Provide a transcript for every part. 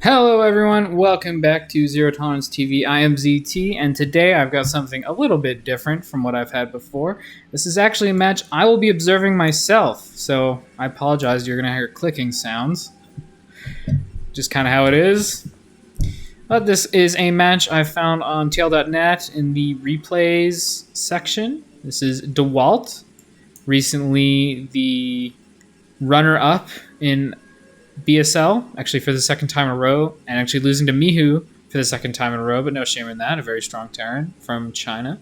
Hello everyone, welcome back to Zero Tolerance TV. I am ZT, and today I've got something a little bit different from what I've had before. This is actually a match I will be observing myself, so I apologize, you're going to hear clicking sounds. Just kind of how it is. But this is a match I found on TL.net in the replays section. This is Dewalt, recently the runner-up in BSL, actually for the second time in a row, and actually losing to Mihu for the second time in a row, but no shame in that. A very strong Terran from China.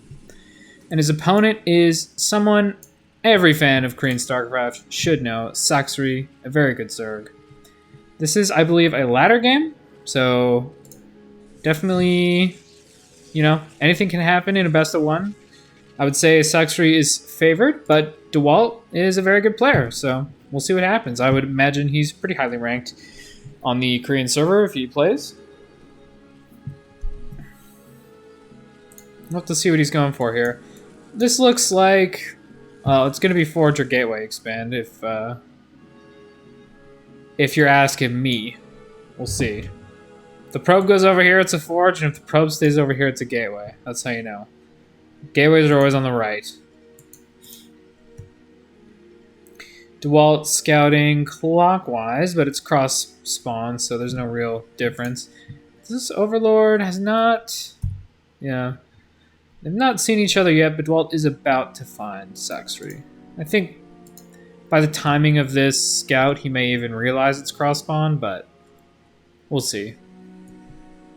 And his opponent is someone every fan of Korean StarCraft should know, Sacsri, a very good Zerg. This is, I believe, a ladder game, so definitely, anything can happen in a best of one. I would say Sacsri is favored, but Dewalt is a very good player, so we'll see what happens. I would imagine he's pretty highly ranked on the Korean server if he plays. We'll have to see what he's going for here. This looks like it's going to be Forge or Gateway expand if you're asking me. We'll see. If the probe goes over here, it's a Forge, and if the probe stays over here, it's a Gateway. That's how you know. Gateways are always on the right. Dewalt scouting clockwise, but it's cross spawn, so there's no real difference. This Overlord has not... Yeah. They've not seen each other yet, but Dewalt is about to find Sacsri. I think by the timing of this scout, he may even realize it's cross spawn, but we'll see.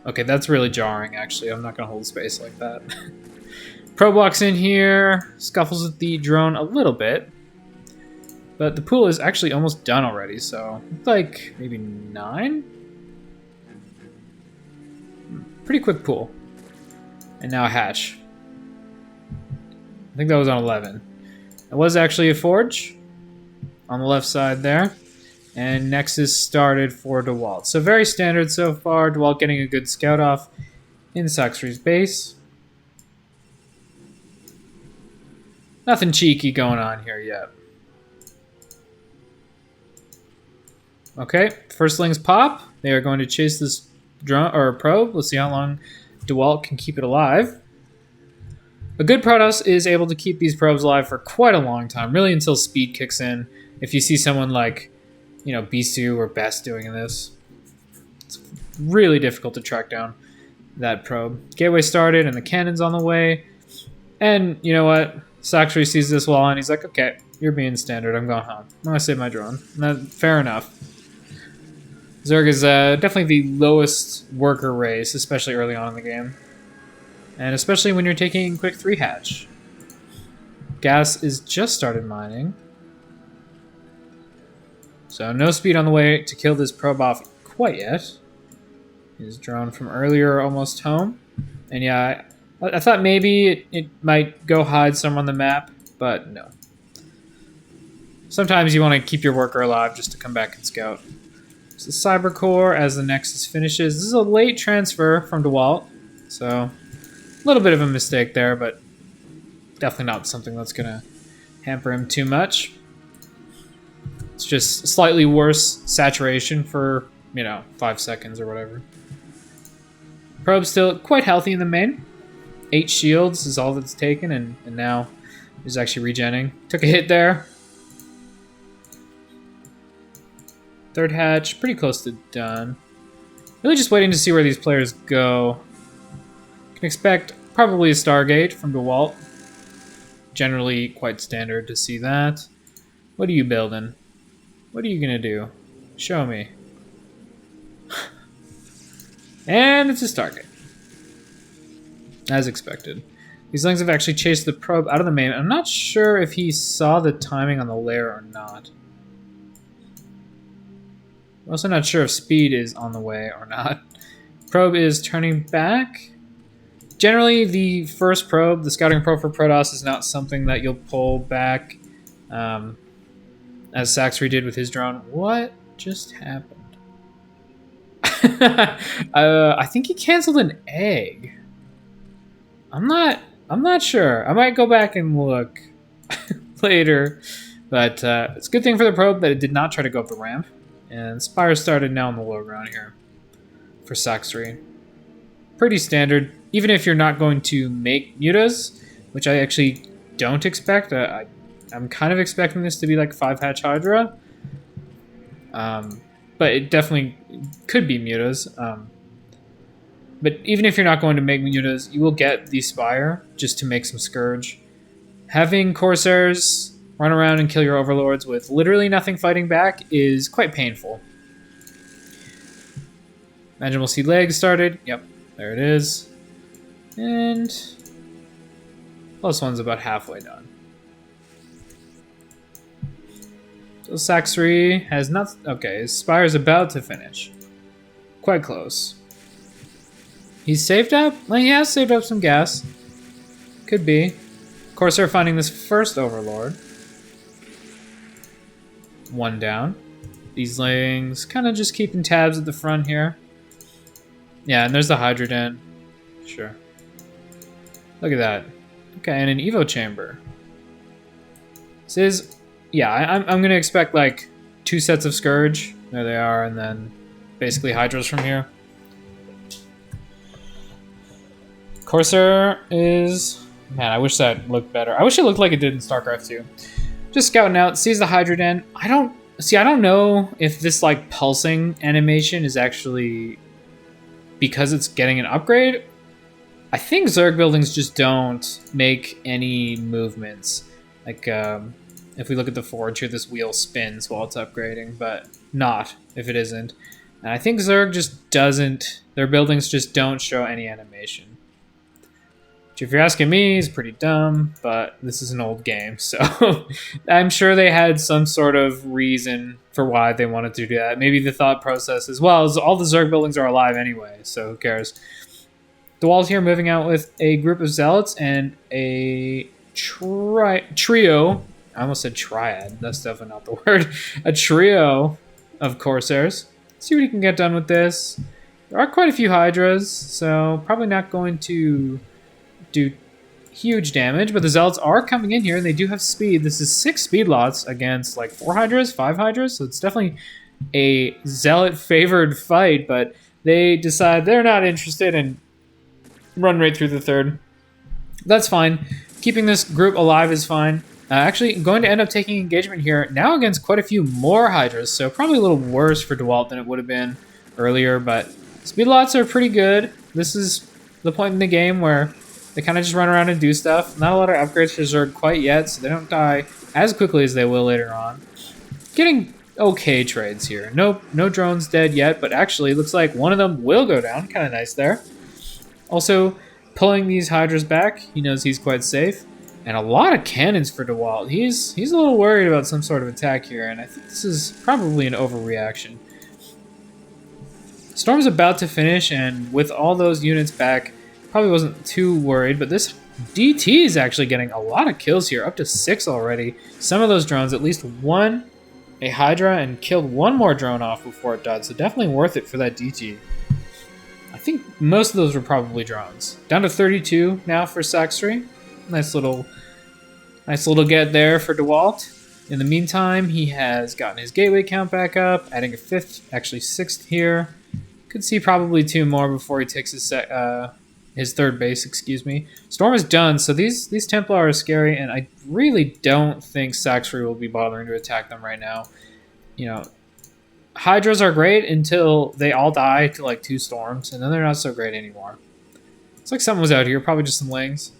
Okay, that's really jarring, actually. I'm not going to hold space like that. Probe walks in here, scuffles with the drone a little bit. But the pool is actually almost done already, so like maybe 9? Pretty quick pool. And now a hatch. I think that was on 11. It was actually a Forge on the left side there. And Nexus started for Dewalt. So very standard so far. Dewalt getting a good scout off in Sacsri's base. Nothing cheeky going on here yet. Okay, firstlings pop. They are going to chase this drone or probe. Let's see how long Dewalt can keep it alive. A good Protoss is able to keep these probes alive for quite a long time, really until speed kicks in. If you see someone like, Bisu or Best doing this, it's really difficult to track down that probe. Gateway started and the cannon's on the way. And you know what? Sacsri sees this wall and he's like, okay, you're being standard. I'm going home. I'm going to save my drone. Fair enough. Zerg is definitely the lowest worker race, especially early on in the game. And especially when you're taking quick 3-hatch. Gas is just started mining. So no speed on the way to kill this probe off quite yet. His drone from earlier almost home. And yeah, I thought maybe it might go hide somewhere on the map, but no. Sometimes you want to keep your worker alive just to come back and scout. So Cyber Core as the Nexus finishes. This is a late transfer from Dewalt, so a little bit of a mistake there, but definitely not something that's going to hamper him too much. It's just slightly worse saturation for, 5 seconds or whatever. Probe's still quite healthy in the main. 8 shields is all that's taken, and now he's actually regenning. Took a hit there. Third hatch, pretty close to done. Really just waiting to see where these players go. Can expect probably a Stargate from Dewalt. Generally quite standard to see that. What are you building? What are you gonna do? Show me. And it's a Stargate. As expected. These Lings have actually chased the probe out of the main. I'm not sure if he saw the timing on the lair or not. I'm also not sure if speed is on the way or not. Probe is turning back. Generally, the first probe, the scouting probe for Protoss, is not something that you'll pull back, as Sacsri did with his drone. What just happened? I think he canceled an egg. I'm not sure. I might go back and look later, but it's a good thing for the probe that it did not try to go up the ramp. And Spire started now on the low ground here. for Sacsri. Pretty standard, even if you're not going to make mutas, which I actually don't expect. I'm kind of expecting this to be like 5-hatch Hydra. But it definitely could be mutas. But even if you're not going to make mutas, you will get the Spire just to make some Scourge. Having Corsairs run around and kill your overlords with literally nothing fighting back is quite painful. Imagine we'll see legs started. Yep, there it is. And +1's about halfway done. So Sacsri has not... Okay, his Spire's about to finish. Quite close. He's saved up? Well, he has saved up some gas. Could be. Corsair finding this first Overlord. 1 down. These lings kind of just keeping tabs at the front here. Yeah, and there's the Hydra Den. Sure. Look at that. Okay, and an Evo Chamber. This is... Yeah, I'm going to expect like 2 sets of Scourge. There they are, and then basically Hydras from here. Corsair is... Man, I wish that looked better. I wish it looked like it did in StarCraft 2. Just scouting out, sees the Hydra Den. I don't know if this like pulsing animation is actually because it's getting an upgrade. I think Zerg buildings just don't make any movements. Like, if we look at the forge here, this wheel spins while it's upgrading, but not if it isn't. And I think Zerg just doesn't... Their buildings just don't show any animation. Which, if you're asking me, is pretty dumb, but this is an old game, so I'm sure they had some sort of reason for why they wanted to do that. Maybe the thought process as well is all the Zerg buildings are alive anyway, so who cares? Dewalt here moving out with a group of Zealots and a trio. I almost said triad. That's definitely not the word. A trio of Corsairs. See what he can get done with this. There are quite a few Hydras, so probably not going to do huge damage, but the Zealots are coming in here and they do have speed. This is 6 speed lots against like 4 Hydras, 5 Hydras, so it's definitely a Zealot favored fight, but they decide they're not interested and run right through the third. That's fine. Keeping this group alive is fine. Actually, going to end up taking engagement here now against quite a few more Hydras, so probably a little worse for Dewalt than it would have been earlier, but speed lots are pretty good. This is the point in the game where they kind of just run around and do stuff. Not a lot of upgrades for Zerg quite yet, so they don't die as quickly as they will later on. Getting okay trades here. No drones dead yet, but actually it looks like one of them will go down. Kind of nice there. Also, pulling these Hydras back, he knows he's quite safe. And a lot of cannons for Dewalt. He's a little worried about some sort of attack here, and I think this is probably an overreaction. Storm's about to finish, and with all those units back, probably wasn't too worried, but this DT is actually getting a lot of kills here, up to 6 already. Some of those drones, at least one, a Hydra, and killed one more drone off before it died, so definitely worth it for that DT. I think most of those were probably drones. Down to 32 now for Sacsri. Nice little get there for Dewalt. In the meantime, he has gotten his gateway count back up, adding a 5th, actually 6th here. Could see probably 2 more before he takes his 3rd base, excuse me. Storm is done, so these Templar are scary, and I really don't think Sacsri will be bothering to attack them right now. You know, Hydras are great until they all die to like 2 storms, and then they're not so great anymore. It's like something was out here, probably just some lings.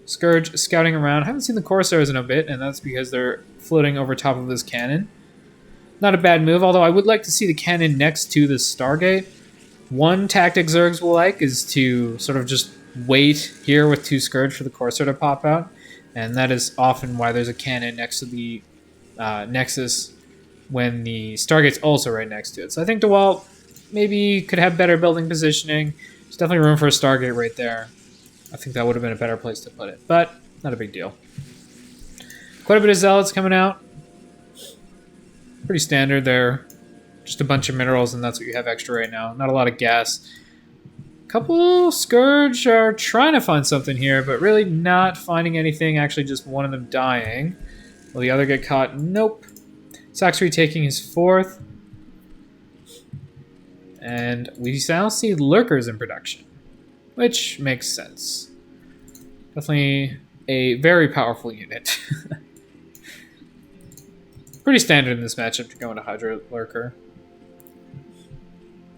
Scourge scouting around. I haven't seen the Corsairs in a bit, and that's because they're floating over top of this cannon. Not a bad move, although I would like to see the cannon next to the Stargate. One tactic Zergs will like is to sort of just wait here with 2 Scourge for the Corsair to pop out, and that is often why there's a cannon next to the Nexus when the Stargate's also right next to it. So I think Dewalt maybe could have better building positioning. There's definitely room for a Stargate right there. I think that would have been a better place to put it, but not a big deal. Quite a bit of Zealots coming out. Pretty standard there. Just a bunch of minerals, and that's what you have extra right now. Not a lot of gas. A couple Scourge are trying to find something here, but really not finding anything. Actually, just one of them dying. Will the other get caught? Nope. Sacsri taking his 4th. And we now see lurkers in production, which makes sense. Definitely a very powerful unit. Pretty standard in this matchup to go into Hydra Lurker.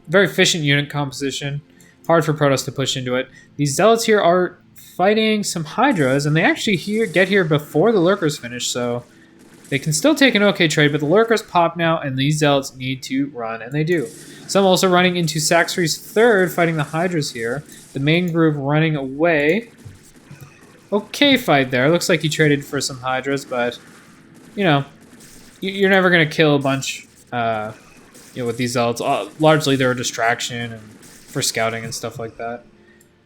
Very efficient unit composition. Hard for Protoss to push into it. These Zealots here are fighting some Hydras, and they actually get here before the Lurkers finish, so they can still take an okay trade, but the Lurkers pop now, and these Zealots need to run, and they do. Some also running into Sacsri's third, fighting the Hydras here. The main group running away. Okay fight there. Looks like he traded for some Hydras, but, you know, you're never going to kill a bunch with these Zealots. Largely they're a distraction and for scouting and stuff like that.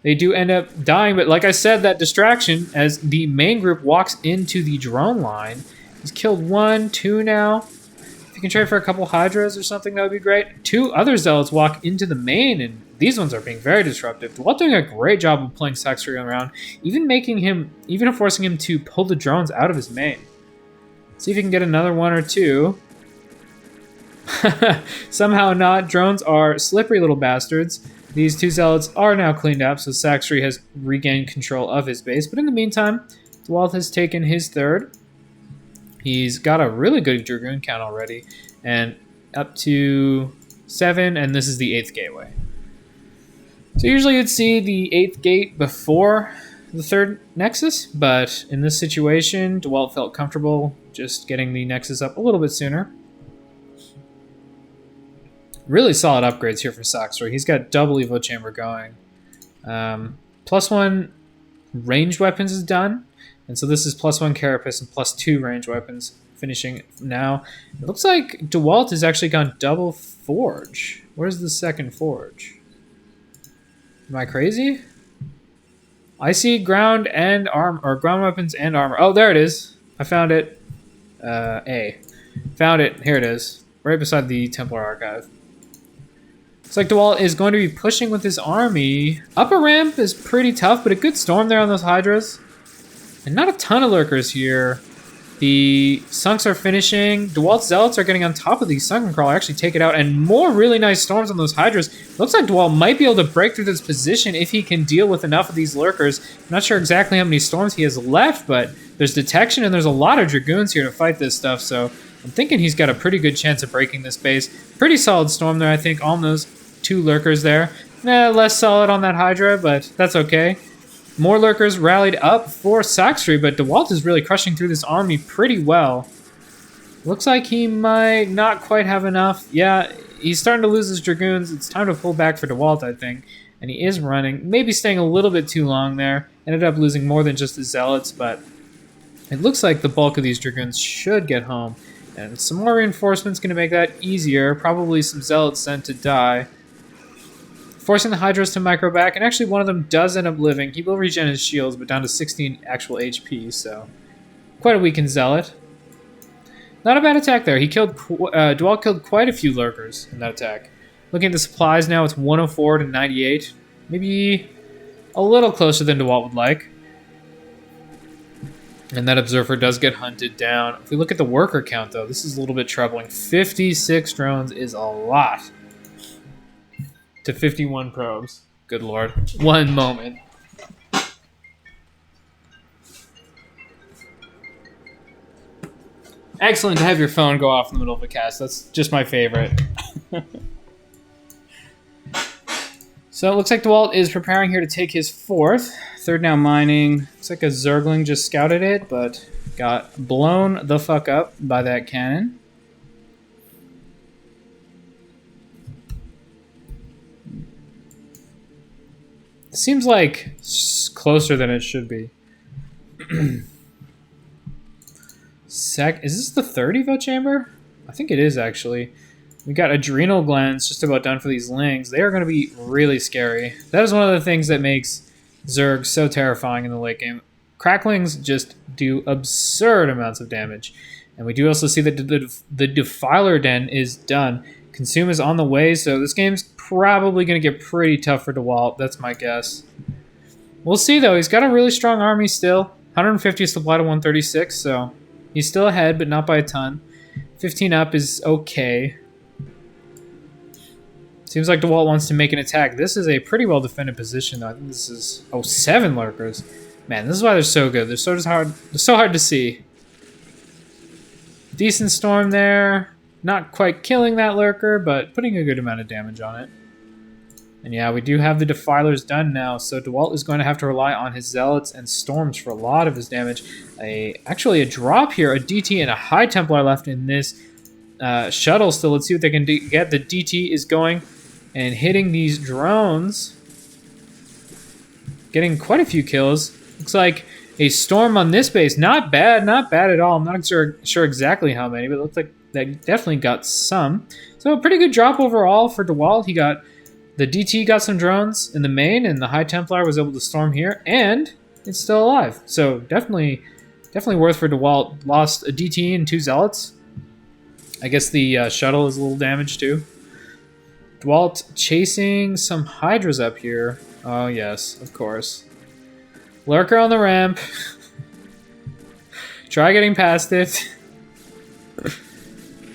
They do end up dying, but like I said, that distraction, as the main group walks into the drone line, he's killed 1, 2 now. If you can trade for a couple Hydras or something, that would be great. 2 other Zealots walk into the main, and these ones are being very disruptive. Dewalt doing a great job of playing Sacsri around, even forcing him to pull the drones out of his main. See if you can get another 1 or 2. Somehow not. Drones are slippery little bastards. These 2 Zealots are now cleaned up, so Sacsri has regained control of his base. But in the meantime, Dewalt has taken his third. He's got a really good Dragoon count already, and up to 7, and this is the 8th gateway. So usually you'd see the 8th gate before the 3rd Nexus, but in this situation, Dewalt felt comfortable just getting the Nexus up a little bit sooner. Really solid upgrades here for Sacsri. He's got double Evo Chamber going. +1 ranged weapons is done. And so this is +1 Carapace and +2 ranged weapons finishing now. It looks like Dewalt has actually gone double Forge. Where's the second Forge? Am I crazy? I see ground and arm, or ground weapons and armor. Oh, there it is. I found it. Found it. Here it is. Right beside the Templar Archive. Looks like Dewalt is going to be pushing with his army. Upper ramp is pretty tough, but a good storm there on those Hydras. And not a ton of lurkers here. The Sunks are finishing. Dewalt's Zealots are getting on top of the Sunken Crawler, actually take it out, and more really nice storms on those Hydras. Looks like Dewalt might be able to break through this position if he can deal with enough of these lurkers. I'm not sure exactly how many storms he has left, but there's detection and there's a lot of Dragoons here to fight this stuff, so I'm thinking he's got a pretty good chance of breaking this base. Pretty solid storm there, I think, on those 2 lurkers there. Less solid on that Hydra, but that's okay. More lurkers rallied up for Sacsri, but Dewalt is really crushing through this army pretty well. Looks like he might not quite have enough. Yeah, he's starting to lose his Dragoons. It's time to pull back for Dewalt, I think. And he is running, maybe staying a little bit too long there. Ended up losing more than just the Zealots, but it looks like the bulk of these Dragoons should get home. And some more reinforcements going to make that easier. Probably some Zealots sent to die. Forcing the Hydras to micro back, and actually one of them does end up living. He will regen his shields, but down to 16 actual HP, so quite a weakened Zealot. Not a bad attack there. He killed Dewalt killed quite a few lurkers in that attack. Looking at the supplies now, it's 104 to 98. Maybe a little closer than Dewalt would like. And that Observer does get hunted down. If we look at the worker count, though, this is a little bit troubling. 56 drones is a lot. To 51 probes. Good lord. One moment. Excellent to have your phone go off in the middle of a cast. That's just my favorite. So it looks like Dewalt is preparing here to take his 4th. 3rd now mining. Looks like a Zergling just scouted it, but got blown the fuck up by that cannon. Seems like closer than it should be. Is this the 3rd Evo chamber? I think it is, actually. We got adrenal glands just about done for these lings. They are going to be really scary. That is one of the things that makes Zerg so terrifying in the late game. Cracklings just do absurd amounts of damage. And we do also see that the Defiler Den is done. Consume is on the way, so this game's probably going to get pretty tough for Dewalt. That's my guess. We'll see, though. He's got a really strong army still. 150 supply to 136, so he's still ahead, but not by a ton. 15 up is okay. Seems like Dewalt wants to make an attack. This is a pretty well defended position, though. I think this is 7 lurkers. Man, this is why they're so good. They're so hard to see. Decent storm there. Not quite killing that lurker, but putting a good amount of damage on it. And yeah, we do have the defilers done now, so Dewalt is going to have to rely on his zealots and storms for a lot of his damage. Actually, a drop here, a DT and a High Templar left in this shuttle still. Let's see what they can get. The DT is going and hitting these drones. Getting quite a few kills. Looks like a storm on this base. Not bad at all. I'm not sure exactly how many, but it looks like that definitely got some. So a pretty good drop overall for Dewalt. He got the DT got some drones in the main, and the High Templar was able to storm here, and it's still alive. So definitely worth for Dewalt. Lost a DT and 2 zealots. I guess the shuttle is a little damaged too. Dewalt chasing some hydras up here. Oh yes, of course. Lurker on the ramp. Try getting past it.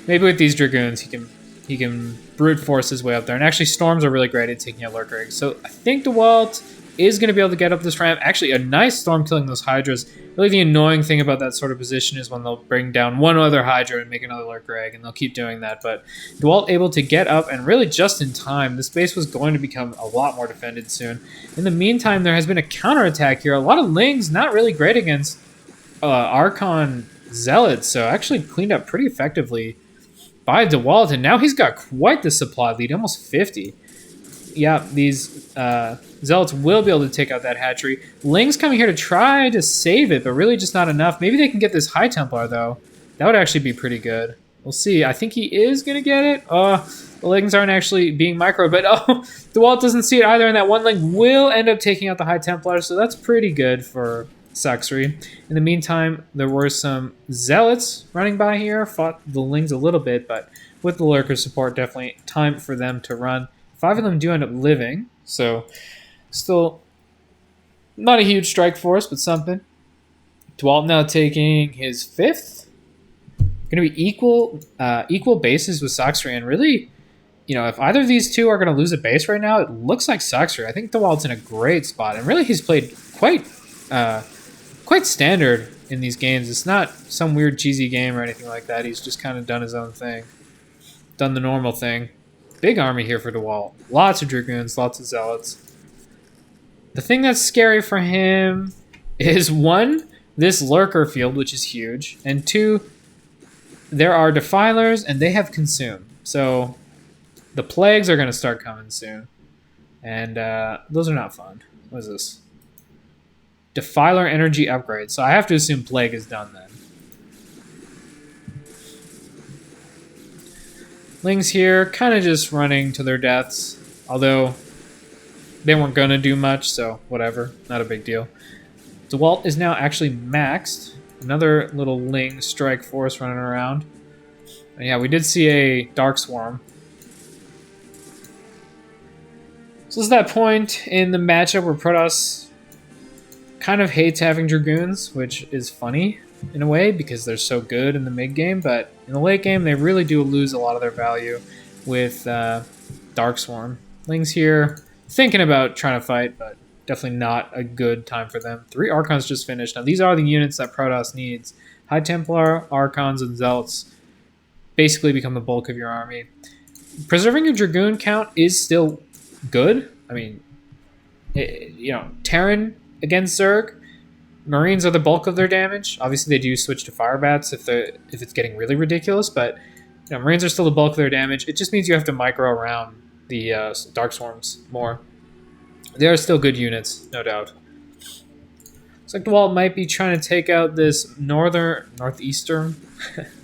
Maybe with these dragoons he can brute force his way up there. And actually storms are really great at taking out lurker eggs. So I think Dewalt is going to be able to get up this ramp. Actually, a nice storm killing those hydras. Really the annoying thing about that sort of position is when they'll bring down one other hydra and make another lurker egg, and they'll keep doing that. But Dewalt able to get up, and really just in time. This base was going to become a lot more defended soon. In the meantime, there has been a counterattack here. A lot of Lings not really great against Archon Zealots, so actually cleaned up pretty effectively by Dewalt, and now he's got quite the supply lead, almost 50. Yeah, these Zealots will be able to take out that hatchery. Ling's coming here to try to save it, but really just not enough. Maybe they can get this High Templar, though. That would actually be pretty good. We'll see. I think he is going to get it. The Lings aren't actually being micro, but Dewalt doesn't see it either, and that one Ling will end up taking out the High Templar, so that's pretty good for Sacsri. In the meantime, there were some Zealots running by here. Fought the Lings a little bit, but with the Lurker support, definitely time for them to run. 5 of them do end up living, so still not a huge strike force, but something. Dewalt now taking his 5th. Going to be equal bases with Sacsri, and really, if either of these two are going to lose a base right now, it looks like Sacsri. I think Dewalt's in a great spot, and really he's played quite standard in these games. It's not some weird cheesy game or anything like that. He's just kind of done his own thing, done the normal thing. Big army here for Dewalt. Lots of dragoons, lots of zealots. The thing that's scary for him is 1, this lurker field, which is huge, and 2, there are defilers and they have consume. So the plagues are going to start coming soon, and those are not fun. What is this? Defiler energy upgrade. So I have to assume plague is done then. Lings here, kind of just running to their deaths, although they weren't going to do much, so whatever, not a big deal. Dewalt is now actually maxed. Another little Ling strike force running around. And yeah, we did see a Dark Swarm. So this is that point in the matchup where Protoss kind of hates having Dragoons, which is funny in a way because they're so good in the mid game, but in the late game they really do lose a lot of their value with Dark Swarm. Lings here thinking about trying to fight, but definitely not a good time for them. 3 Archons just finished. Now these are the units that Protoss needs. High Templar, Archons, and Zealots basically become the bulk of your army. Preserving your Dragoon count is still good. I mean, Terran against Zerg, Marines are the bulk of their damage. Obviously, they do switch to Fire Bats if it's getting really ridiculous, but Marines are still the bulk of their damage. It just means you have to micro around the Dark Swarms more. They are still good units, no doubt. Looks like Dewalt might be trying to take out this northeastern,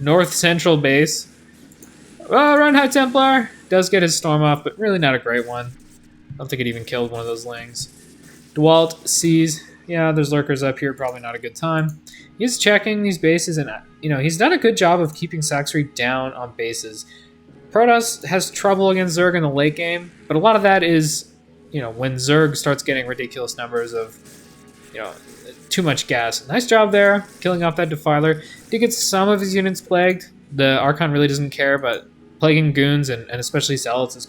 north central base. Oh, run High Templar! Does get his storm off, but really not a great one. I don't think it even killed one of those Lings. Dewalt sees, yeah, there's lurkers up here, probably not a good time. He's checking these bases, and he's done a good job of keeping Sacsri down on bases. Protoss has trouble against Zerg in the late game, but a lot of that is, when Zerg starts getting ridiculous numbers of, too much gas. Nice job there, killing off that Defiler. Did get some of his units plagued. The Archon really doesn't care, but plaguing goons and especially Zealots is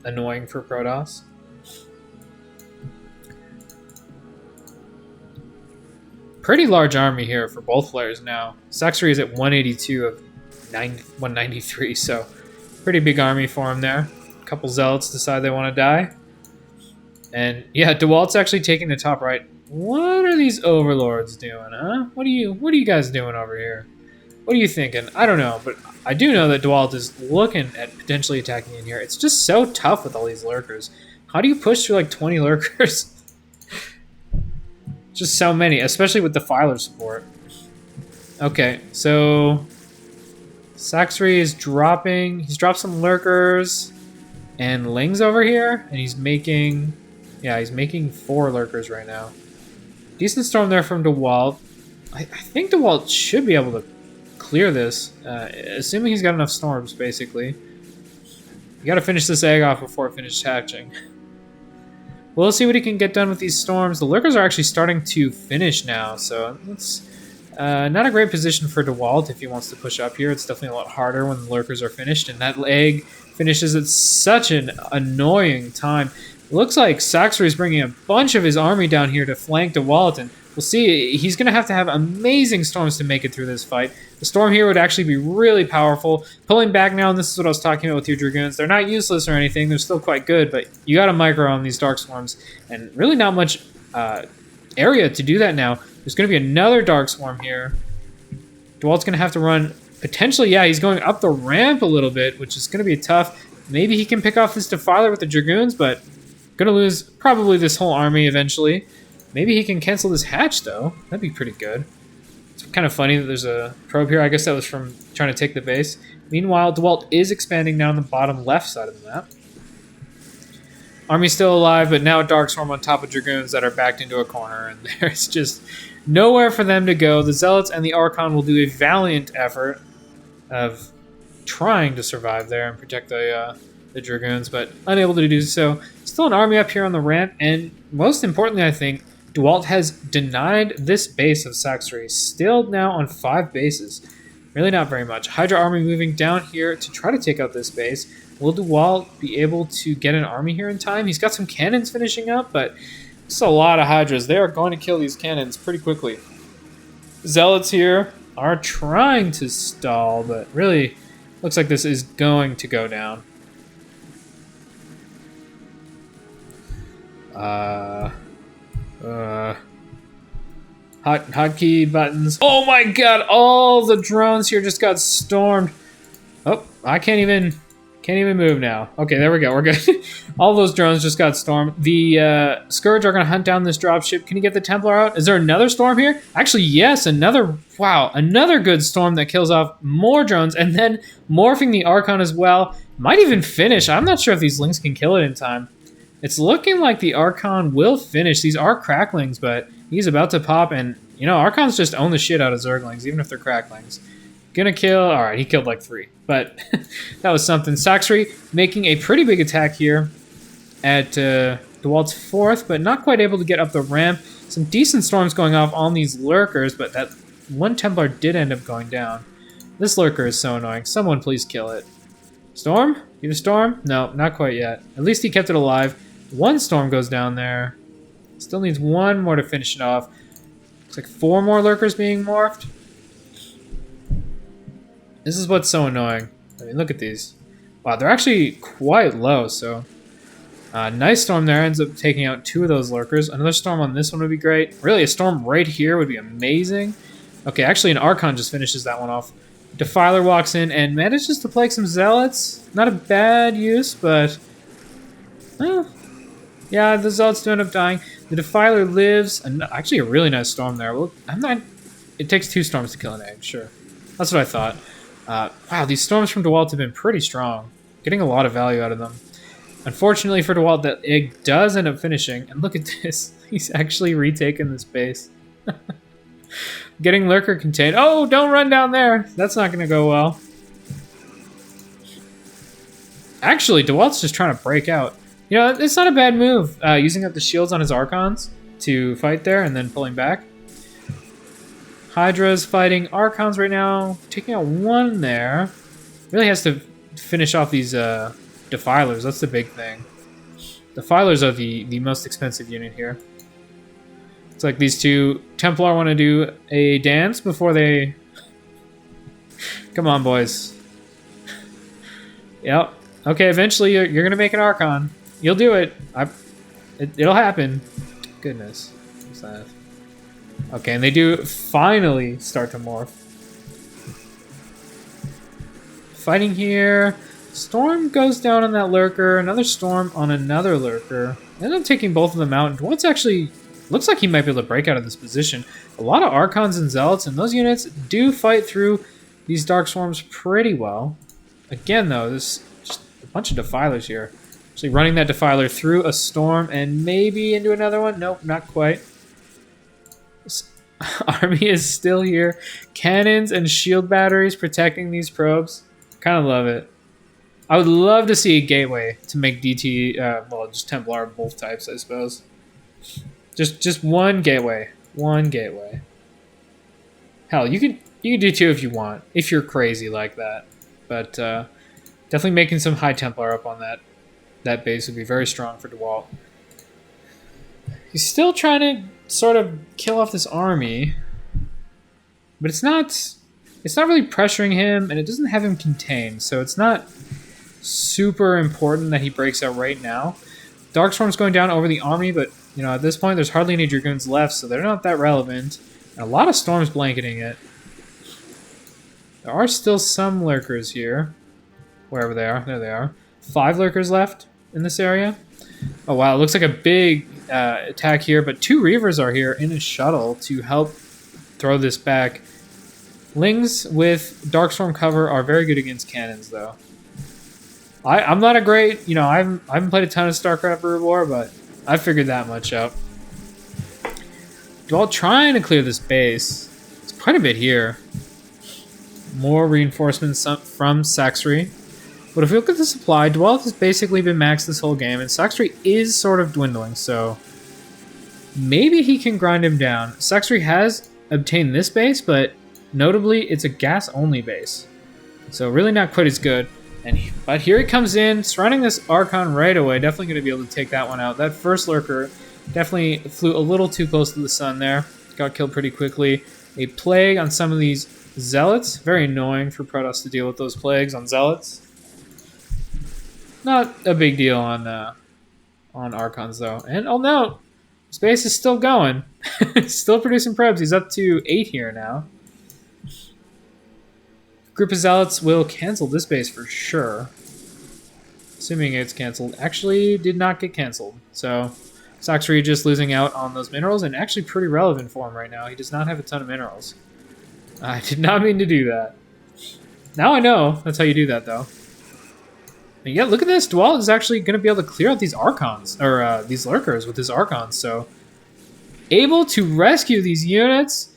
annoying for Protoss. Pretty large army here for both players now. Sacsri is at 182 of 193, so pretty big army for him there. A couple zealots decide they want to die. And yeah, Dewalt's actually taking the top right. What are these overlords doing, huh? What are you guys doing over here? What are you thinking? I don't know, but I do know that Dewalt is looking at potentially attacking in here. It's just so tough with all these lurkers. How do you push through like 20 lurkers? Just so many, especially with the Filer support. Okay, so Sacsri is dropping. He's dropped some lurkers, and Ling's over here, and he's making, yeah, he's making 4 lurkers right now. Decent storm there from Dewalt. I think Dewalt should be able to clear this, assuming he's got enough storms. Basically, you got to finish this egg off before it finishes hatching. We'll see what he can get done with these storms. The lurkers are actually starting to finish now, so it's not a great position for Dewalt if he wants to push up here. It's definitely a lot harder when the lurkers are finished, and that egg finishes at such an annoying time. It looks like Sacsri is bringing a bunch of his army down here to flank Dewalt, and we'll see. He's going to have amazing storms to make it through this fight. The storm here would actually be really powerful. Pulling back now, and this is what I was talking about with your Dragoons. They're not useless or anything. They're still quite good, but you got to micro on these Dark Swarms, and really not much area to do that now. There's going to be another Dark Swarm here. Dewalt's going to have to run, potentially, yeah, he's going up the ramp a little bit, which is going to be tough. Maybe he can pick off this Defiler with the Dragoons, but going to lose probably this whole army eventually. Maybe he can cancel this hatch, though. That'd be pretty good. It's kind of funny that there's a probe here. I guess that was from trying to take the base. Meanwhile, Dewalt is expanding down the bottom left side of the map. Army's still alive, but now a Dark Swarm on top of Dragoons that are backed into a corner, and there's just nowhere for them to go. The Zealots and the Archon will do a valiant effort of trying to survive there and protect the Dragoons, but unable to do so. Still an army up here on the ramp, and most importantly, I think, Dewalt has denied this base of Sacsri, still now on 5 bases. Really not very much. Hydra army moving down here to try to take out this base. Will Dewalt be able to get an army here in time? He's got some cannons finishing up, but it's a lot of Hydras. They are going to kill these cannons pretty quickly. Zealots here are trying to stall, but really looks like this is going to go down. Hotkey buttons. Oh my god, all the drones here just got stormed. Oh, I can't even move now. Okay, there we go, we're good. All those drones just got stormed. The Scourge are gonna hunt down this dropship. Can you get the Templar out? Is there another storm here? Actually, yes, another good storm that kills off more drones, and then morphing the Archon as well. Might even finish. I'm not sure if these Lings can kill it in time. It's looking like the Archon will finish. These are cracklings, but he's about to pop, and, you know, Archons just own the shit out of Zerglings, even if they're cracklings. Gonna kill... Alright, he killed like 3, but that was something. Sacsri making a pretty big attack here at Dewalt's 4th, but not quite able to get up the ramp. Some decent storms going off on these lurkers, but that one Templar did end up going down. This lurker is so annoying. Someone please kill it. Storm? You have a storm? No, not quite yet. At least he kept it alive. One storm goes down there. Still needs 1 more to finish it off. Looks like 4 more lurkers being morphed. This is what's so annoying. I mean, look at these. Wow, they're actually quite low, so... nice storm there. Ends up taking out 2 of those lurkers. Another storm on this one would be great. Really, a storm right here would be amazing. Okay, actually an Archon just finishes that one off. Defiler walks in and manages to plague some Zealots. Not a bad use, but... yeah, the Zealots do end up dying. The Defiler lives. Actually, a really nice storm there. Well, it takes 2 storms to kill an egg, sure. That's what I thought. Wow, these storms from Dewalt have been pretty strong. Getting a lot of value out of them. Unfortunately for Dewalt, that egg does end up finishing. And look at this. He's actually retaken this base. Getting lurker contained. Oh, don't run down there. That's not going to go well. Actually, Dewalt's just trying to break out. You know, it's not a bad move, using up the shields on his Archons to fight there and then pulling back. Hydra's fighting Archons right now, taking out 1 there. Really has to finish off these defilers. That's the big thing. Defilers are the most expensive unit here. It's like these two Templar want to do a dance before they... Come on, boys. Yep. Okay, eventually you're going to make an Archon. You'll do it. It'll happen. Goodness. What's that? Okay, and they do finally start to morph. Fighting here. Storm goes down on that lurker. Another storm on another lurker. End up taking both of them out. Dewalt's actually... Looks like he might be able to break out of this position. A lot of Archons and Zealots, and those units do fight through these Dark Swarms pretty well. Again, though, there's just a bunch of Defilers here. Actually running that Defiler through a storm and maybe into another one. Nope, not quite. This army is still here. Cannons and shield batteries protecting these probes. Kind of love it. I would love to see a gateway to make DT, well, just Templar of both types, I suppose. Just one gateway. One gateway. Hell, you can do two if you want, if you're crazy like that. But definitely making some high Templar up on that base would be very strong for Dewalt. He's still trying to sort of kill off this army, but it's not really pressuring him, and it doesn't have him contained, so it's not super important that he breaks out right now. Darkstorm's going down over the army, but you know, at this point there's hardly any Dragoons left, so they're not that relevant. And a lot of storms blanketing it. There are still some lurkers here. Wherever they are. There they are. 5 lurkers left in this area. Oh wow, it looks like a big attack here, but 2 Reavers are here in a shuttle to help throw this back. Lings with Darkstorm cover are very good against cannons, though. I'm not a great, you know, I haven't played a ton of StarCraft Brood War, but I figured that much out. Dewalt trying to clear this base. It's quite a bit here. More reinforcements from Sacsri. But if we look at the supply, Dewalt has basically been maxed this whole game, and Sacsri is sort of dwindling, so maybe he can grind him down. Sacsri has obtained this base, but notably, it's a gas-only base. So really not quite as good. But here he comes in, surrounding this Archon right away. Definitely going to be able to take that one out. That first lurker definitely flew a little too close to the sun there. Got killed pretty quickly. A plague on some of these Zealots. Very annoying for Protoss to deal with those plagues on Zealots. Not a big deal on Archons, though. And oh no, Space is still going. Still producing probes. He's up to 8 here now. Group of Zealots will cancel this base for sure. Assuming it's canceled. Actually, did not get canceled. So, Sacsri just losing out on those minerals, and actually pretty relevant for him right now. He does not have a ton of minerals. I did not mean to do that. Now I know that's how you do that, though. And yeah, look at this. Dewalt is actually going to be able to clear out these Archons, or these Lurkers with his Archons, so able to rescue these units.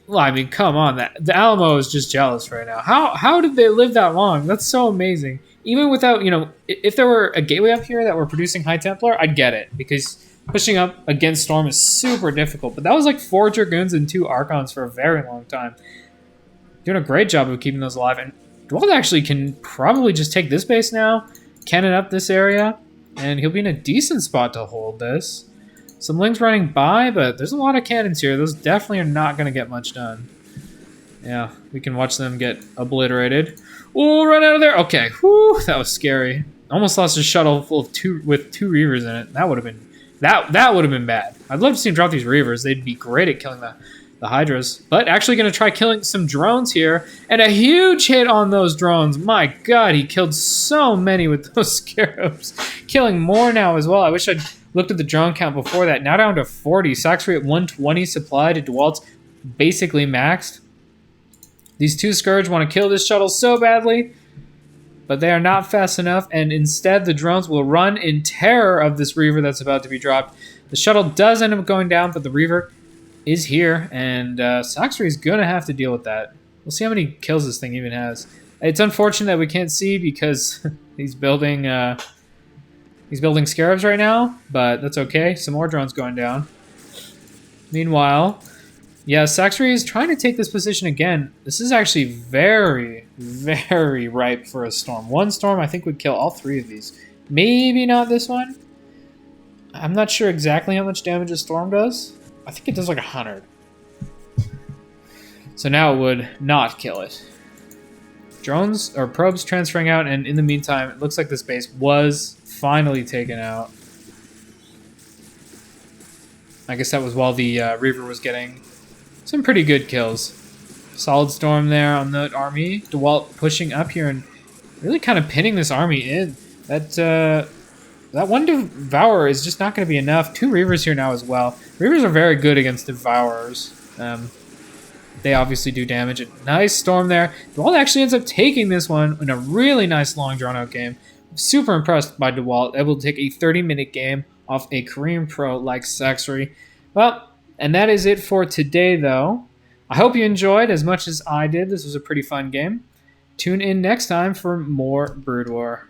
Well, I mean, come on. The Alamo is just jealous right now. How did they live that long? That's so amazing. Even without, you know, if there were a gateway up here that were producing High Templar, I'd get it. Because pushing up against Storm is super difficult. But that was like 4 Dragoons and 2 Archons for a very long time. Doing a great job of keeping those alive. And Dewalt actually can probably just take this base now, cannon up this area, and he'll be in a decent spot to hold this. Some Lings running by, but there's a lot of cannons here. Those definitely are not going to get much done. Yeah, we can watch them get obliterated. Oh, run out of there. Okay, whew, that was scary. Almost lost a shuttle full of with 2 Reavers in it. That would have been that would have been bad. I'd love to see him drop these Reavers. They'd be great at killing the Hydras. But actually going to try killing some drones here. And a huge hit on those drones. My god, he killed so many with those Scarabs. Killing more now as well. I wish I'd looked at the drone count before that. Now down to 40. Sacsri at 120 supply to Dewalt's basically maxed. These 2 Scourge want to kill this shuttle so badly, but they are not fast enough, and instead the drones will run in terror of this Reaver that's about to be dropped. The shuttle does end up going down, but the Reaver is here, and Sacsri is going to have to deal with that. We'll see how many kills this thing even has. It's unfortunate that we can't see because he's building Scarabs right now, but that's okay. Some more drones going down. Meanwhile, Yeah, Sacsri is trying to take this position again. This is actually very, very ripe for a storm. One storm, I think, would kill all three of these. Maybe not this one. I'm not sure exactly how much damage a storm does. I think it does like 100. So now it would not kill it. Drones or probes transferring out, and in the meantime, it looks like this base was finally taken out. I guess that was while the Reaver was getting some pretty good kills. Solid storm there on the army. Dewalt pushing up here and really kind of pinning this army in. That one Devourer is just not going to be enough. 2 Reavers here now as well. Reavers are very good against Devourers. They obviously do damage. A nice storm there. Dewalt actually ends up taking this one in a really nice long drawn-out game. I'm super impressed by Dewalt, able to take a 30-minute game off a Korean pro like Sacsri. Well, and that is it for today, though. I hope you enjoyed as much as I did. This was a pretty fun game. Tune in next time for more Brood War.